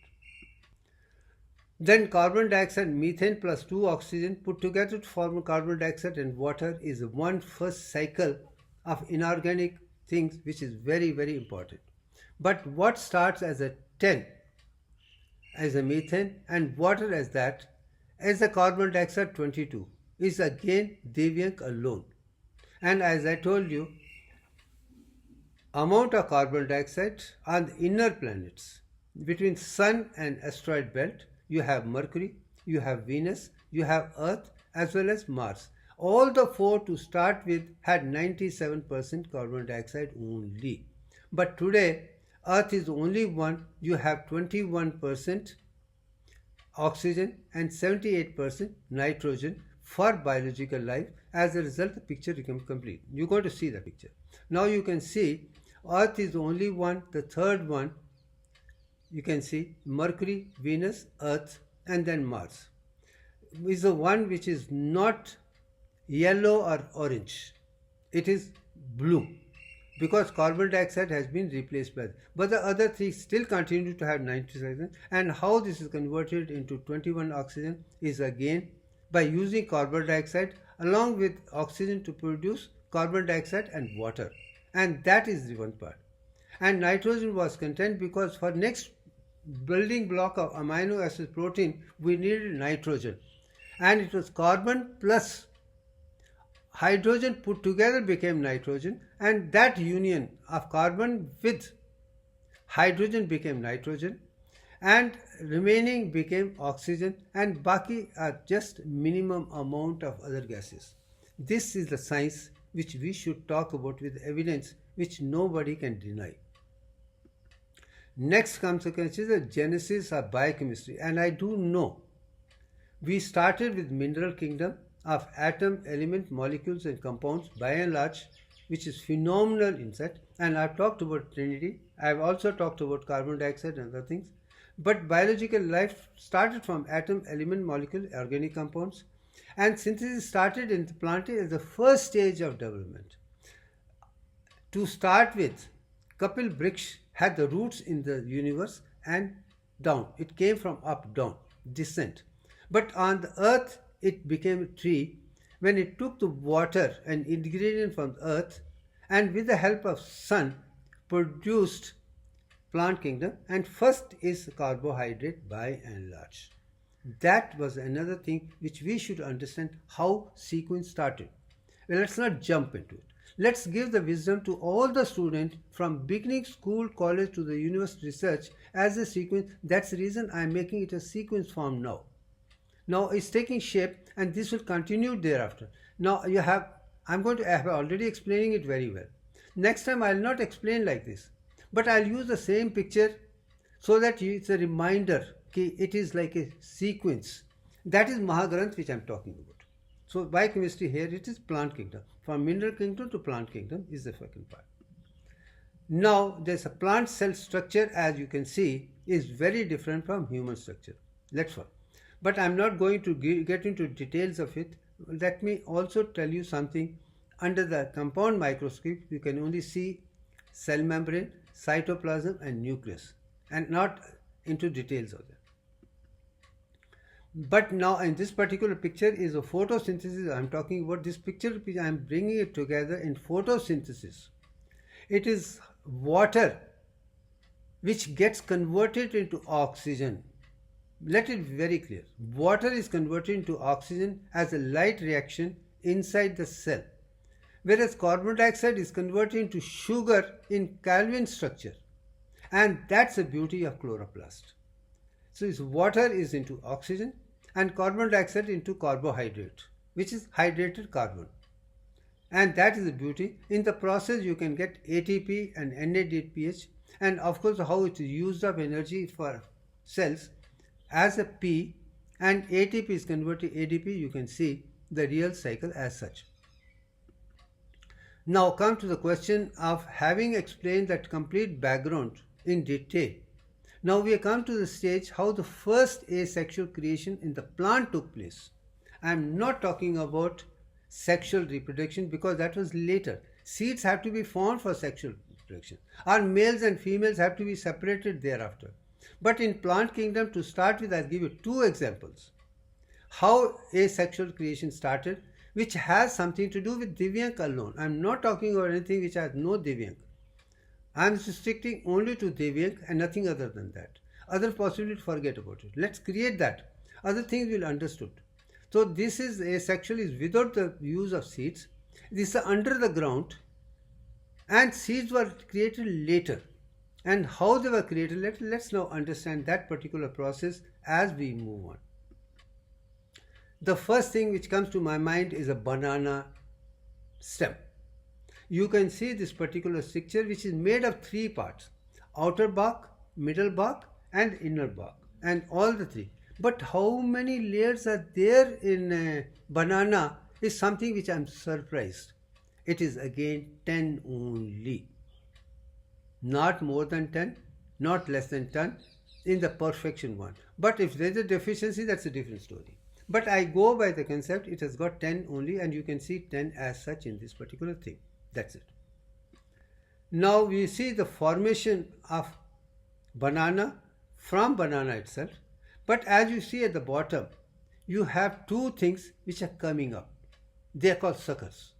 Then carbon dioxide, methane plus 2 oxygen put together to form carbon dioxide and water is one first cycle of inorganic things which is very, very important. But what starts as a 10 as a methane and water as that, as a carbon dioxide 22 is again Devyank alone. And as I told you, amount of carbon dioxide on the inner planets between Sun and asteroid belt, you have Mercury, you have Venus, you have Earth as well as Mars. All the 4 to start with had 97% carbon dioxide only. But today Earth is only one, you have 21% oxygen and 78% nitrogen for biological life. As a result, the picture becomes complete. You're going to see the picture. Now you can see Earth is only one, the third one you can see Mercury, Venus, Earth and then Mars is the one which is not yellow or orange. It is blue because carbon dioxide has been replaced by it. But the other three still continue to have 97, and how this is converted into 21 oxygen is again by using carbon dioxide along with oxygen to produce carbon dioxide and water, and that is the one part. And nitrogen was content because for next building block of amino acid protein we needed nitrogen, and it was carbon plus hydrogen put together became nitrogen, and that union of carbon with hydrogen became nitrogen, and remaining became oxygen, and baki are just minimum amount of other gases. This is the science which we should talk about with evidence which nobody can deny. Next consequence is the genesis of biochemistry, and I do know we started with mineral kingdom of atom, element, molecules and compounds by and large, which is phenomenal insight, and I've talked about Trinity. I've also talked about carbon dioxide and other things. But biological life started from atom, element, molecule, organic compounds, and synthesis started in the plant as the first stage of development. To start with, Kapil Briksha had the roots in the universe and down. It came from up, down, descent. But on the earth, it became a tree when it took the water and ingredient from the earth, and with the help of sun produced plant kingdom, and first is carbohydrate by and large. That was another thing which we should understand how sequence started. Well, let's not jump into it. Let's give the wisdom to all the students from beginning school, college to the university research as a sequence. That's the reason I'm making it a sequence form now. Now it's taking shape, and this will continue thereafter. Now I'm going to have already explaining it very well. Next time I'll not explain like this, but I'll use the same picture so that it's a reminder that it is like a sequence. That is Mahagranth which I'm talking about. So biochemistry here, it is plant kingdom. From mineral kingdom to plant kingdom is the second part. Now there's a plant cell structure, as you can see, is very different from human structure. Let's work. But I'm not going to get into details of it. Let me also tell you something. Under the compound microscope, you can only see cell membrane, cytoplasm and nucleus, and not into details of that. But now in this particular picture is a photosynthesis I'm talking about. This picture I'm bringing it together in photosynthesis. It is water which gets converted into oxygen. Let it be very clear. Water is converted into oxygen as a light reaction inside the cell, whereas carbon dioxide is converted into sugar in Calvin structure, and that's the beauty of chloroplast. So water is into oxygen and carbon dioxide into carbohydrate, which is hydrated carbon, and that is the beauty. In the process you can get ATP and NADPH, and of course how it is used up energy for cells as a P, and ATP is converted to ADP. You can see the real cycle as such. Now come to the question of having explained that complete background in detail. Now we have come to the stage how the first asexual creation in the plant took place. I am not talking about sexual reproduction because that was later. Seeds have to be formed for sexual reproduction. Our males and females have to be separated thereafter. But in plant kingdom, to start with, I'll give you two examples. How asexual creation started, which has something to do with Divyank alone. I'm not talking about anything which has no Divyank. I'm restricting only to Divyank and nothing other than that. Other possibility, forget about it. Let's create that. Other things will understood. So this is asexual, is without the use of seeds. This is under the ground, and seeds were created later. And how they were created, let's now understand that particular process as we move on. The first thing which comes to my mind is a banana stem. You can see this particular structure which is made of three parts: outer bark, middle bark and inner bark, and all the three. But how many layers are there in a banana is something which I am surprised. It is again 10 only. Not more than 10, not less than 10 in the perfection one. But if there is a deficiency, that's a different story. But I go by the concept, it has got 10 only, and you can see 10 as such in this particular thing. That's it. Now we see the formation of banana from banana itself. But as you see at the bottom, you have two things which are coming up. They are called suckers.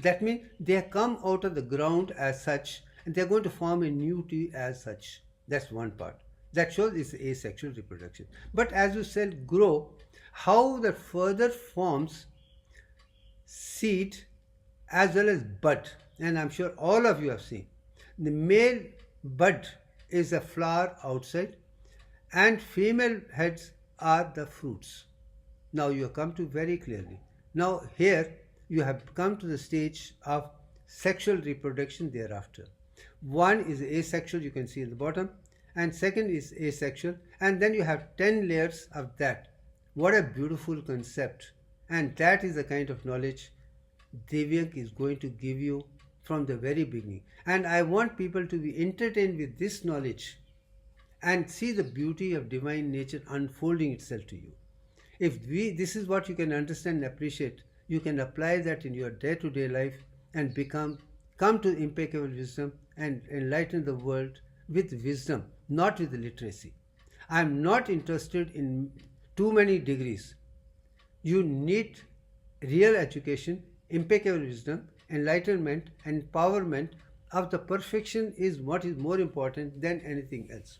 That means they come out of the ground as such and they're going to form a new tree as such. That's one part. That shows it's asexual reproduction. But as you said, grow, how that further forms seed as well as bud. And I'm sure all of you have seen. The male bud is a flower outside and female heads are the fruits. Now you have come to very clearly. Now here you have come to the stage of sexual reproduction thereafter. One is asexual, you can see at the bottom, and second is asexual, and then you have 10 layers of that. What a beautiful concept. And that is the kind of knowledge Divyank is going to give you from the very beginning. And I want people to be entertained with this knowledge and see the beauty of divine nature unfolding itself to you. If this is what you can understand and appreciate, you can apply that in your day-to-day life and come to impeccable wisdom and enlighten the world with wisdom, not with literacy. I am not interested in too many degrees. You need real education, impeccable wisdom, enlightenment, and empowerment of the perfection is what is more important than anything else.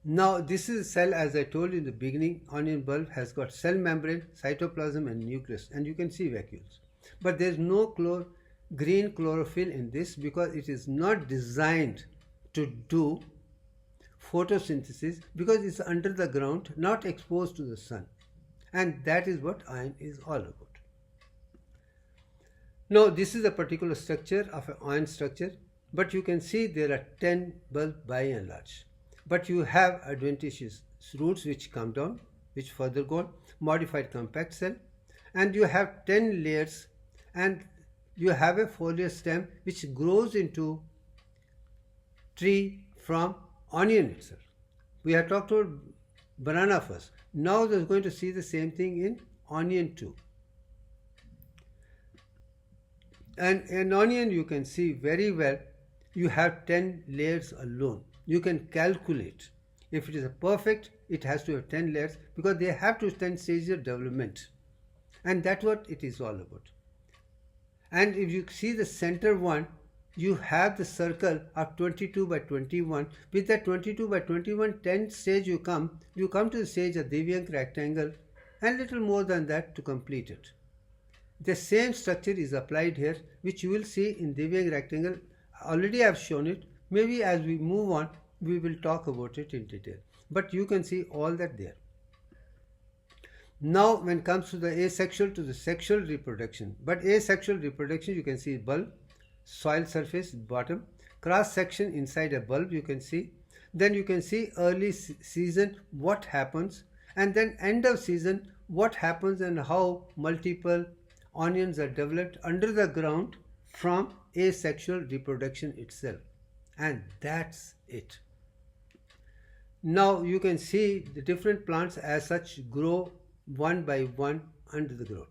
Now this is a cell, as I told you in the beginning. Onion bulb has got cell membrane, cytoplasm and nucleus, and you can see vacuoles. But there is no green chlorophyll in this because it is not designed to do photosynthesis because it's under the ground, not exposed to the sun. And that is what iron is all about. Now this is a particular structure of an iron structure, but you can see there are 10 bulbs by and large. But you have adventitious roots which come down, which further go on, modified compact cell, and you have 10 layers, and you have a foliar stem which grows into tree from onion itself. We have talked about banana first. Now we're going to see the same thing in onion too. And in onion you can see very well you have 10 layers alone. You can calculate. If it is a perfect, it has to have 10 layers because they have to 10 stages of development. And that's what it is all about. And if you see the center one, you have the circle of 22 by 21. With that 22 by 21, 10 stage you come to the stage of Divyank rectangle and little more than that to complete it. The same structure is applied here, which you will see in Divyank rectangle. Already I have shown it. Maybe as we move on, we will talk about it in detail. But you can see all that there. Now, when it comes to the asexual to the sexual reproduction, but asexual reproduction, you can see bulb, soil surface, bottom, cross section inside a bulb, you can see. Then you can see early season, what happens, and then end of season, what happens and how multiple onions are developed under the ground from asexual reproduction itself. And that's it. Now you can see the different plants as such grow one by one under the ground.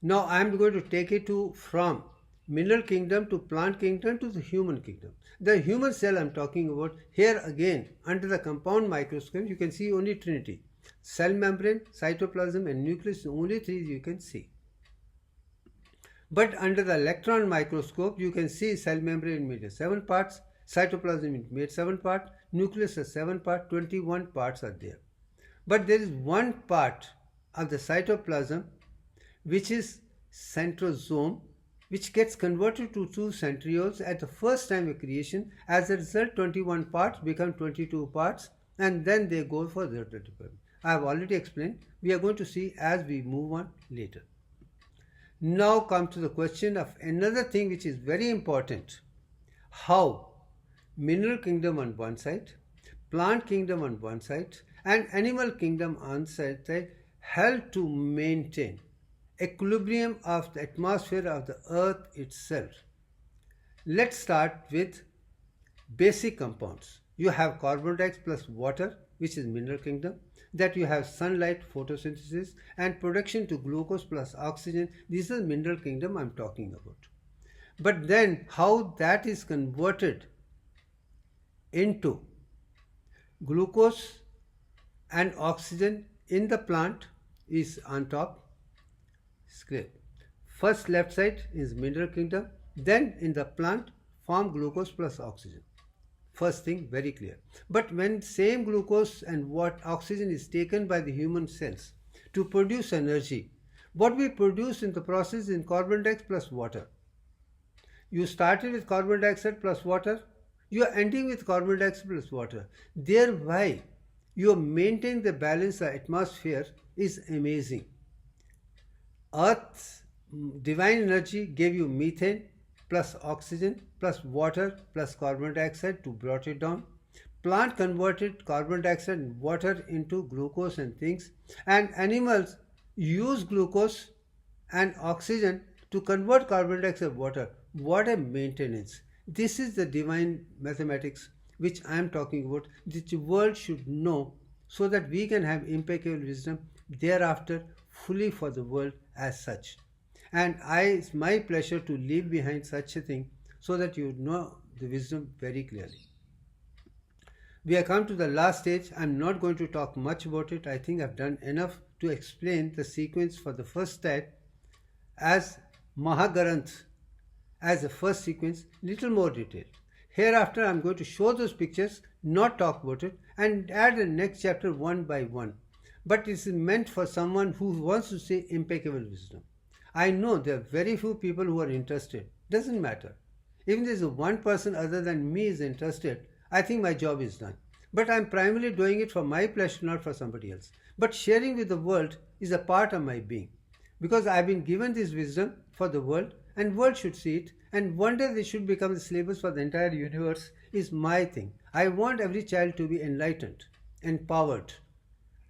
Now I am going to take it from mineral kingdom to plant kingdom to the human kingdom. The human cell I am talking about here again under the compound microscope you can see only trinity. Cell membrane, cytoplasm and nucleus, only three you can see. But under the electron microscope, you can see cell membrane made of 7 parts, cytoplasm made 7 parts, nucleus has 7 parts, 21 parts are there. But there is one part of the cytoplasm which is centrosome, which gets converted to 2 centrioles at the first time of creation. As a result, 21 parts become 22 parts and then they go for the development. I have already explained. We are going to see as we move on later. Now come to the question of another thing which is very important. How mineral kingdom on one side, plant kingdom on one side and animal kingdom on side help to maintain equilibrium of the atmosphere of the earth itself. Let's start with basic compounds. You have carbon dioxide plus water, which is mineral kingdom. That you have sunlight, photosynthesis and production to glucose plus oxygen. This is mineral kingdom I am talking about. But then how that is converted into glucose and oxygen in the plant is on top. great. First left side is mineral kingdom, then in the plant form glucose plus oxygen. First thing, very clear. But when same glucose and what oxygen is taken by the human cells to produce energy, what we produce in the process is carbon dioxide plus water. You started with carbon dioxide plus water, you are ending with carbon dioxide plus water. Thereby, you maintain the balance of the atmosphere is amazing. Earth's divine energy gave you methane plus oxygen plus water plus carbon dioxide to brought it down. Plant converted carbon dioxide and water into glucose and things, and animals use glucose and oxygen to convert carbon dioxide water. What a maintenance. This is the divine mathematics which I am talking about, which the world should know so that we can have impeccable wisdom thereafter fully for the world as such. And it's my pleasure to leave behind such a thing so that you know the wisdom very clearly. We have come to the last stage. I'm not going to talk much about it. I think I've done enough to explain the sequence for the first step as Mahagaranth as the first sequence, little more detail. Hereafter I'm going to show those pictures, not talk about it, and add the next chapter one by one. But it is meant for someone who wants to say impeccable wisdom. I know there are very few people who are interested. Doesn't matter. Even if there's one person other than me is interested, I think my job is done. But I'm primarily doing it for my pleasure, not for somebody else. But sharing with the world is a part of my being. Because I've been given this wisdom for the world, and world should see it, and one day they should become the syllabus for the entire universe is my thing. I want every child to be enlightened, empowered,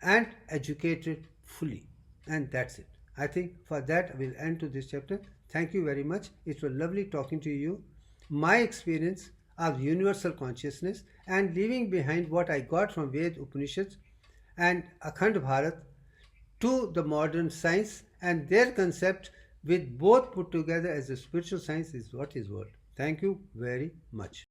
and educated fully. And that's it. I think for that we'll end to this chapter. Thank you very much. It was lovely talking to you. My experience of universal consciousness and leaving behind what I got from Ved Upanishads and Akhand Bharat to the modern science and their concept with both put together as a spiritual science is what is world. Thank you very much.